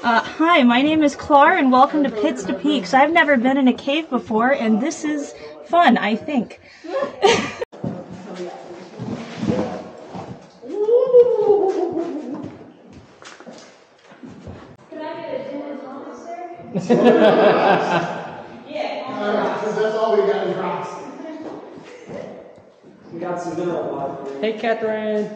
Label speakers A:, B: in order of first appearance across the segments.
A: Hi, my name is Clar, and welcome to Pits to Peaks. I've never been in a cave before, and this is fun, I think.
B: Because that's all we got is rocks. We got some mineral water.
C: Hey, Catherine.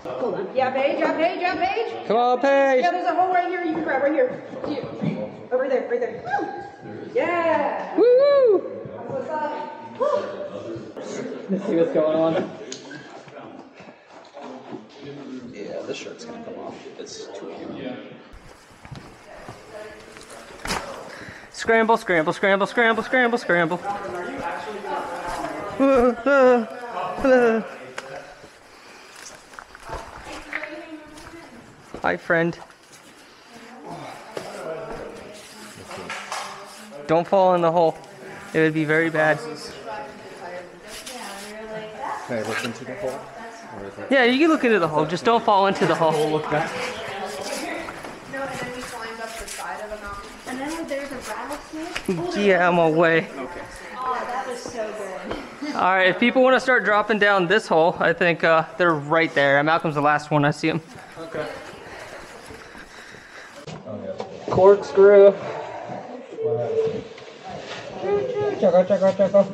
D: Hold on. Yeah, Paige, yeah, Paige.
C: Come on, Paige.
D: Yeah, there's a hole right here you can grab right here. Over there, right there. Yeah.
C: Woo!
D: What's up?
C: Let's see what's going on.
E: Yeah, this shirt's gonna come off. It's too heavy.
C: Scramble, scramble, scramble, scramble, scramble, scramble. Hi, friend. Don't fall in the hole. It would be very bad.
E: Can I look into the hole?
C: Yeah, you can look into the hole. Just don't fall into the hole.
E: Look back.
D: No, and then we climbed up the side of a mountain. And then there's a rattlesnake.
C: Yeah, I'm away.
E: Okay.
D: Oh, that was so good.
C: All right, if people want to start dropping down this hole, I think they're right there. Malcolm's the last one. I see him.
E: Okay.
C: Corkscrew. Choco, choco, choco.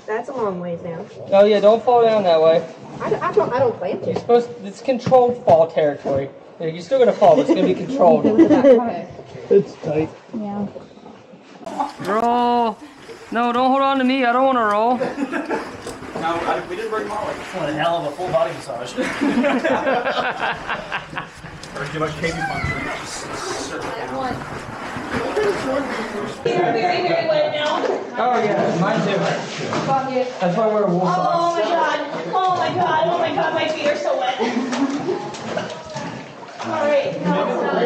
D: That's a long ways now.
C: Oh yeah, don't fall down that way.
D: I don't plan
C: You're
D: to.
C: supposed. It's controlled fall territory. You're still gonna fall, but it's gonna be controlled.
B: It's tight.
A: Yeah.
C: Roll. No, don't hold on to me. I don't want to roll.
E: No, we didn't bring Molly. One hell of a full body massage. Or too much KB function.
A: Very, very wet now.
C: Oh yeah, mine too. That's why we're wolf.
A: Oh my god. Oh my god. Oh my god. My feet are so wet. All right. Now it's done.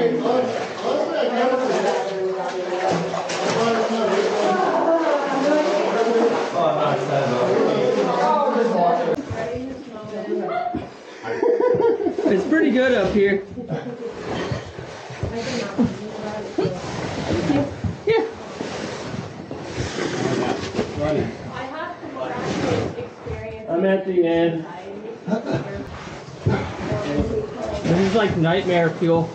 C: It's pretty good up here. Yeah.
A: I have some practice experience.
C: I'm at the end. This is like nightmare fuel.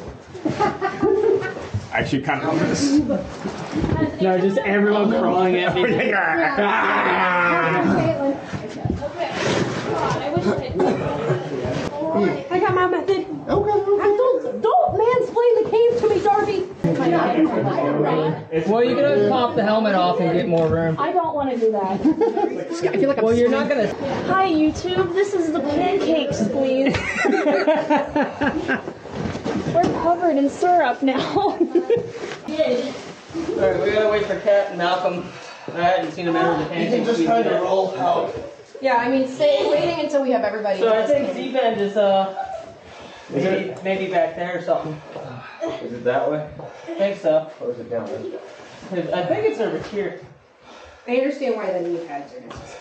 B: Actually, kind of this.
C: No, just everyone crawling at me.
A: Okay. God, I wish
D: I got my method. Don't mansplain the cave to me, Darby.
C: Well, you can pop the helmet off and get more room.
A: I don't want to do that.
D: I feel like
C: Well, you're not gonna.
A: Hi, YouTube. This is the pancakes, please. We're covered in syrup now.
C: Alright, we gotta wait for Kat and Malcolm. I hadn't seen them enter the
B: You
C: pancake
B: can just
C: suite
B: kind of
C: yet.
B: roll out.
D: Yeah, I mean, stay waiting until we have everybody.
C: So I think Z-Bend is maybe back there or something.
E: Is it that way?
C: I think so.
E: Or is it down there?
C: I think it's over here.
D: I understand why the knee pads are necessary.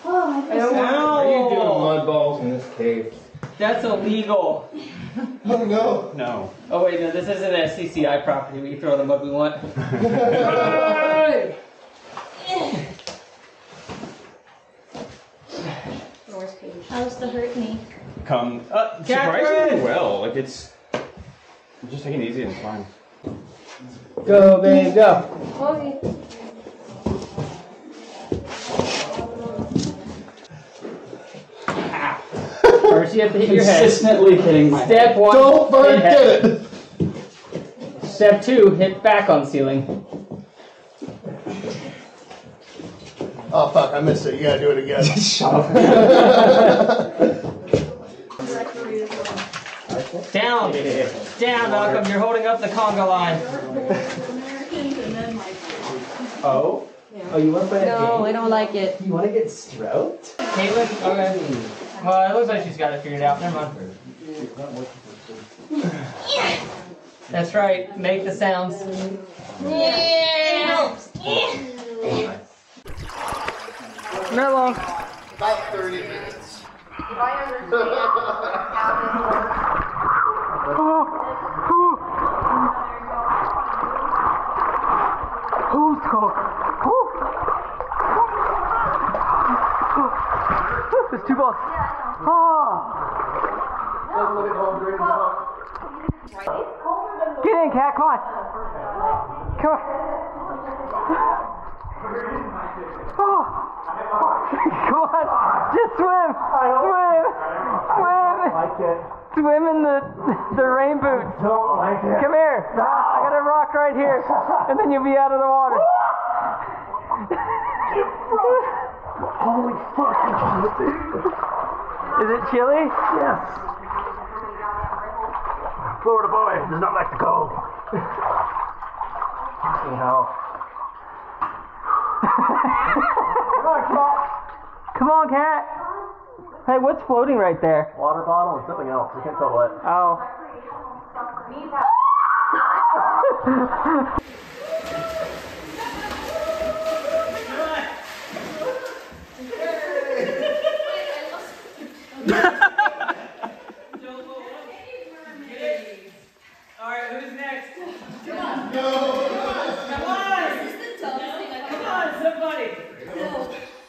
A: Oh,
D: I don't want.
E: Are you doing mud balls in this cave?
C: That's illegal.
B: Oh no.
E: No.
C: Oh wait, no, this isn't a CCI property. We can throw the mud we want.
A: how's the hurt knee?
E: Come.
C: Catherine!
E: Surprisingly well. Like it's. Just taking it easy and it's fine.
C: Go, babe, go.
D: Okay.
C: First, you have to hit your head.
E: Consistently hitting my head.
C: Step 1.
B: Don't
C: hit head.
B: forget it.
C: Step 2, hit back on ceiling.
B: Oh fuck! I missed it. You gotta do it again.
E: Shut up.
C: Down. Down, Malcolm. You're holding up the conga line.
E: Oh? Oh, you want to play a
D: No, I
E: game?
D: don't like it.
E: You want to get stroked?
C: Caitlin? Okay. Well, it looks like she's got it figured out. Never mind. That's right. Make the sounds.
A: Yeah.
C: Not long.
B: About 30 minutes.
D: If I understand
C: Oh, it's cold. There's 2 balls. Get in, cat. Come on. Come on. Come on. Just swim. Swim in the rain boots.
B: Don't like it.
C: Come here. I got a rock right here. And then you'll be out of the water.
B: Holy fuck.
C: Is it chilly?
B: Yes. Florida boy does not like the cold.
C: No. Come on, cat. Hey, what's floating right there?
E: Water bottle and something else. I can't tell what.
C: Oh. Alright, who's next? Come on! Come on! This is the toughest thing I've ever done. Come on, somebody!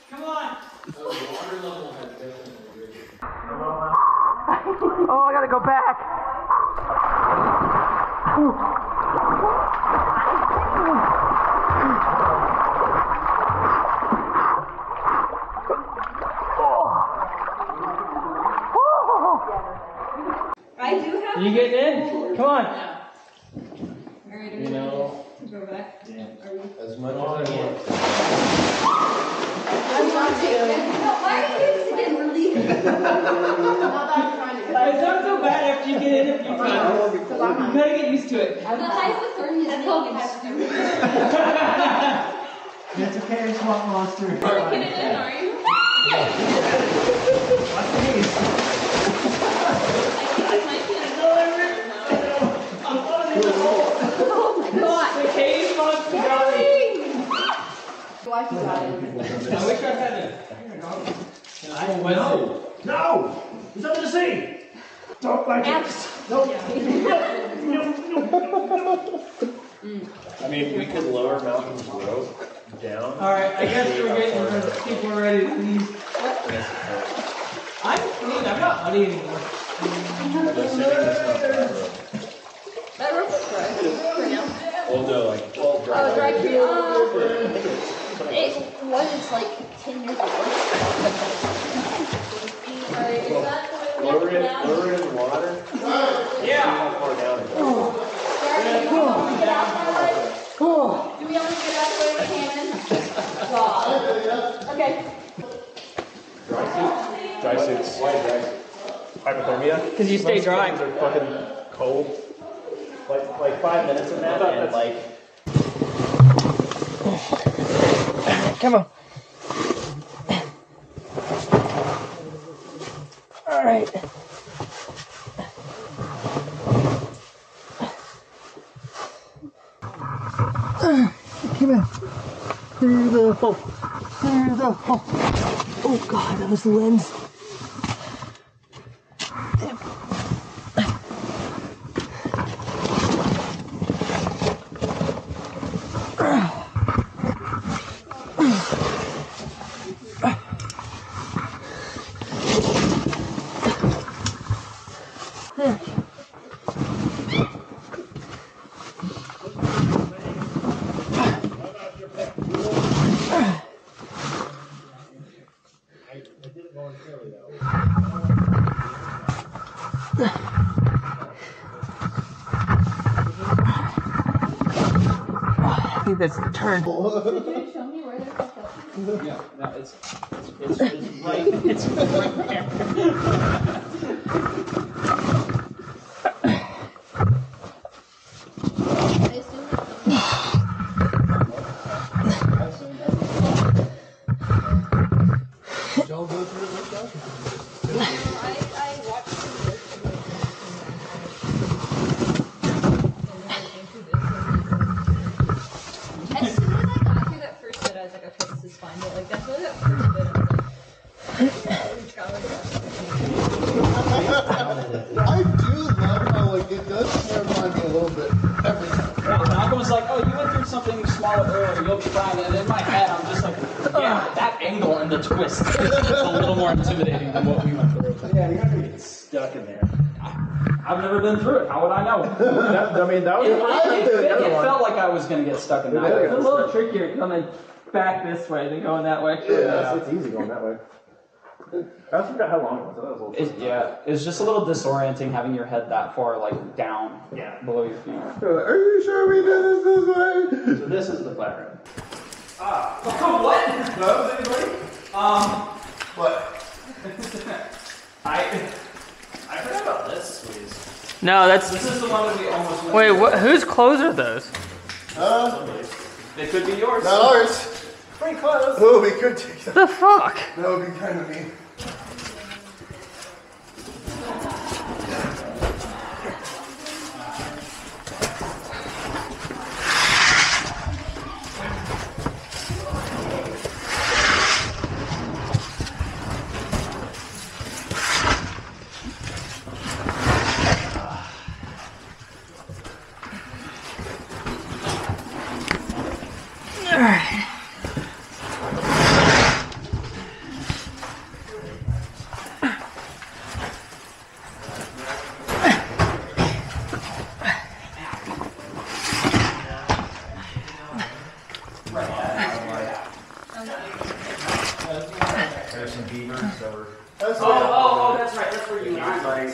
C: Come on! Oh, I gotta go back!
A: I do have.
C: You getting in? Come on!
A: Alright, are we ready to go back?
B: As much as I want.
D: I want to. No, why are you getting relieved? Not that I'm trying to.
C: It's not so bad after you get in a few times. You gotta get used to it.
D: The highest authority is called master.
E: It's okay, swamp monster.
D: Get it in, are you?
E: What's these?
C: The cave monster got me. I wish I had it.
E: No! There's nothing to see! Don't like it!
F: I mean, we could lower Malcolm's rope down.
C: Alright, I guess people are ready to leave. I'm not muddy anymore.
D: That rope is dry. For now.
F: Well, no, like 12 dry.
D: Oh, dry for you. It was like 10 years ago. Alright, is that the way
F: Lower
D: we
F: it,
D: have to
F: lower it in the water. See
C: Yeah!
F: how far down it is.
D: Do we only get out the way with Hammond? God. Okay.
F: Dry suits. Why dry suits? Hypothermia?
C: Because you stay
F: Most
C: dry.
F: things are fucking cold. Like 5 minutes of that and like...
C: Come on. Alright. Come in. Through the hole. Through the hole. Oh god, that was the lens. I think that's the turn.
D: Show me where they're fucked up.
E: Yeah, no, it's right. It's right there.
D: I assume
B: Y'all go through it like that?
D: I watched
E: go try, and in my head, I'm just like, yeah, that angle and the twist is a little more intimidating than what we went through.
F: Yeah, you're not gonna get stuck in there.
E: I've never been through it. How would I know?
F: I mean, that was the first time through the other
E: It
F: one.
E: felt like I was going to get stuck in that.
F: It's
C: a little trickier coming back this way than going that way.
F: Yeah, it's easy going that way. I also forgot how long it was. That was a little
E: It's just a little disorienting having your head that far, like, down below your feet.
F: Are you sure we did this way? So this is the flat ride.
E: What? No, anybody?
B: What?
E: I forgot about this squeeze.
C: No, that's.
E: This is the one that we almost went
C: Wait,
E: through.
C: whose clothes are those?
E: It could be yours.
B: Not ours.
E: Pretty close.
B: Oh, we could take that.
C: The fuck?
B: That would be kind of mean.
F: There's some beavers that were.
E: Oh, that's right. That's where you and I were.
F: And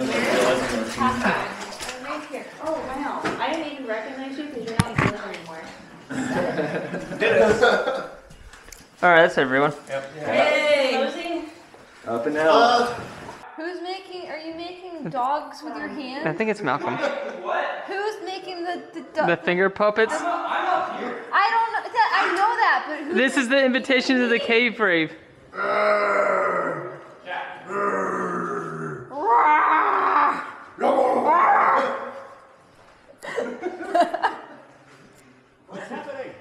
F: then they realized they were
D: I'm right here. Oh, wow. I didn't even recognize you because you're not good anymore.
C: All right, that's everyone.
D: Hey! Rosie?
F: up and out.
D: Who's making, are you making dogs with your
C: I
D: hands?
C: think it's Malcolm.
D: Who's making the
C: The finger puppets.
D: I don't know, I know that, but who?
C: This is the invitation to the cave rave.
B: What's happening?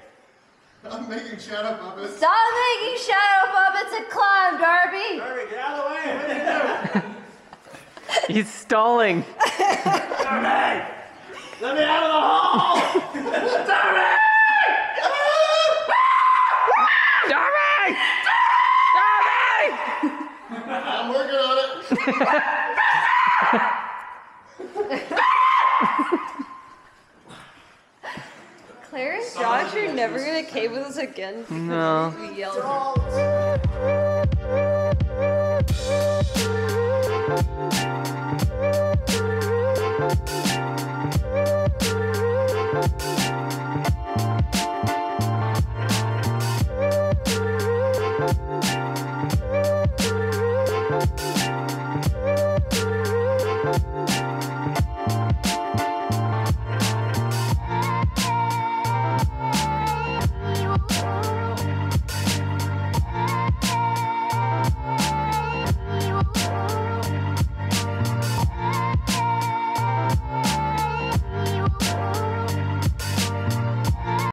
B: I'm making shadow puppets.
D: Stop making shadow puppets and climb, Darby!
B: Darby, get out of the way. What are you doing?
C: He's stalling.
B: Darby! Let me out of the hole! Darby!
C: Darby! Darby!
B: I'm working on it.
D: Claire and Josh are never gonna cave with us again because
C: No.
D: we yelled.